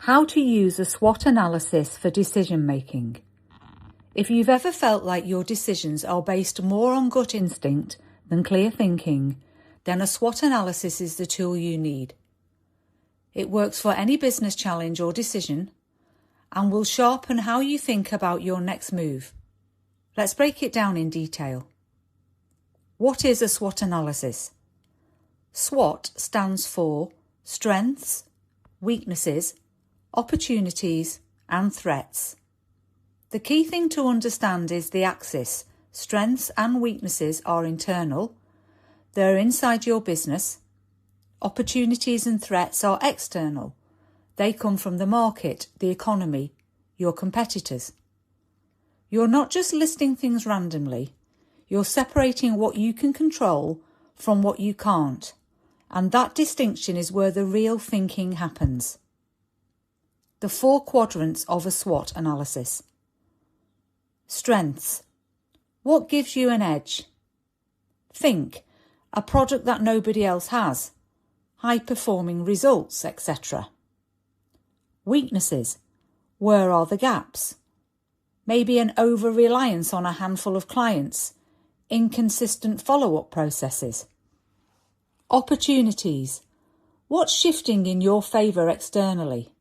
How to use a SWOT analysis for decision making. If you've ever felt like your decisions are based more on gut instinct than clear thinking, then a SWOT analysis is the tool you need. It works for any business challenge or decision and will sharpen how you think about your next move. Let's break it down in detail. What is a SWOT analysis? SWOT stands for strengths, weaknesses, opportunities and threats. The key thing to understand is the axis. Strengths and weaknesses are internal. They're inside your business. Opportunities and threats are external. They come from the market, the economy, your competitors. You're not just listing things randomly. You're separating what you can control from what you can't. And that distinction is where the real thinking happens. The 4 quadrants of a SWOT analysis. Strengths. What gives you an edge? Think. A product that nobody else has. High-performing results, etc. Weaknesses. Where are the gaps? Maybe an over-reliance on a handful of clients. Inconsistent follow-up processes. Opportunities. What's shifting in your favour externally?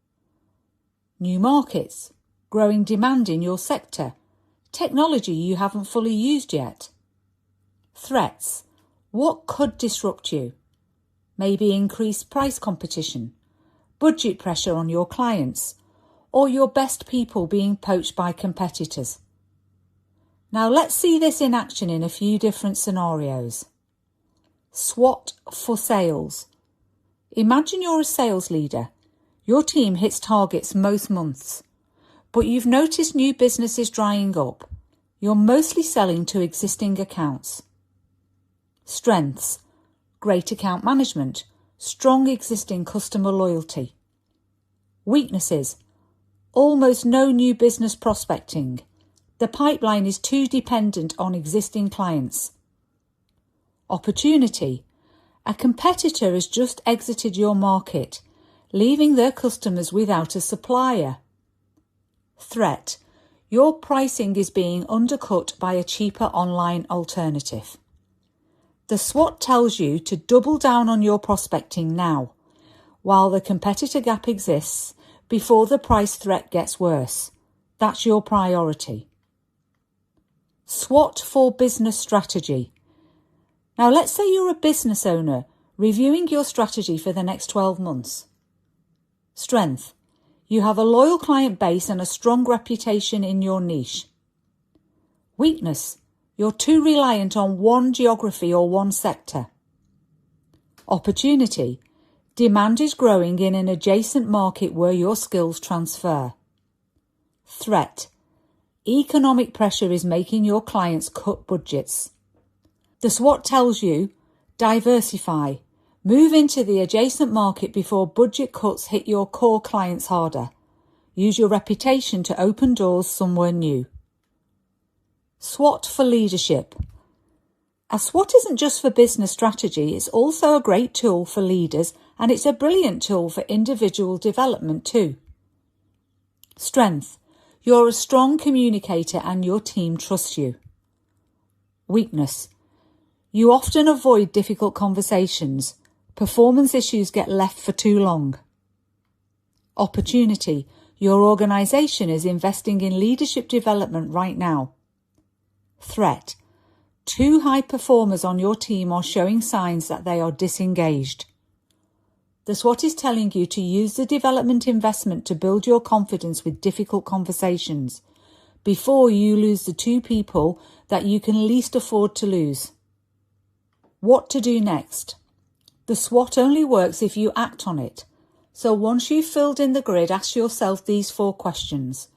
New markets, growing demand in your sector, technology you haven't fully used yet. Threats. What could disrupt you? Maybe increased price competition, budget pressure on your clients, or your best people being poached by competitors. Now let's see this in action in a few different scenarios. SWOT for sales. Imagine you're a sales leader. Your team hits targets most months, but you've noticed new business is drying up. You're mostly selling to existing accounts. Strengths. Great account management, strong existing customer loyalty. Weaknesses. Almost no new business prospecting. The pipeline is too dependent on existing clients. Opportunity. A competitor has just exited your market, leaving their customers without a supplier. Threat. Your pricing is being undercut by a cheaper online alternative. The SWOT tells you to double down on your prospecting now, while the competitor gap exists, before the price threat gets worse. That's your priority. SWOT for business strategy. Now let's say you're a business owner reviewing your strategy for the next 12 months. Strength. You have a loyal client base and a strong reputation in your niche. Weakness. You're too reliant on one geography or one sector. Opportunity. Demand is growing in an adjacent market where your skills transfer. Threat. Economic pressure is making your clients cut budgets. The SWOT tells you, diversify. Move into the adjacent market before budget cuts hit your core clients harder. Use your reputation to open doors somewhere new. SWOT for leadership. A SWOT isn't just for business strategy, it's also a great tool for leaders, and it's a brilliant tool for individual development too. Strength. You're a strong communicator and your team trusts you. Weakness. You often avoid difficult conversations. Performance issues get left for too long. Opportunity. Your organisation is investing in leadership development right now. Threat. 2 high performers on your team are showing signs that they are disengaged. The SWOT is telling you to use the development investment to build your confidence with difficult conversations before you lose the 2 people that you can least afford to lose. What to do next? The SWOT only works if you act on it. So once you've filled in the grid, ask yourself these 4 questions.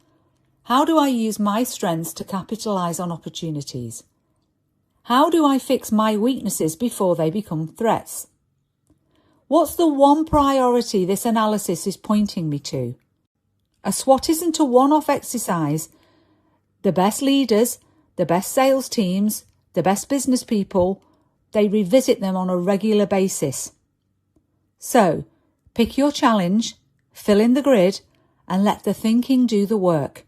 How do I use my strengths to capitalise on opportunities? How do I fix my weaknesses before they become threats? What's the one priority this analysis is pointing me to? A SWOT isn't a one-off exercise. The best leaders, the best sales teams, the best business people, they revisit them on a regular basis. So, pick your challenge, fill in the grid, and let the thinking do the work.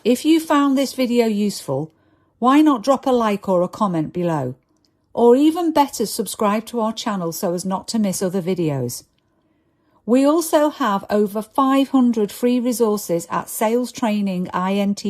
If you found this video useful, why not drop a like or a comment below? Or even better, subscribe to our channel so as not to miss other videos. We also have over 500 free resources at salestrainingint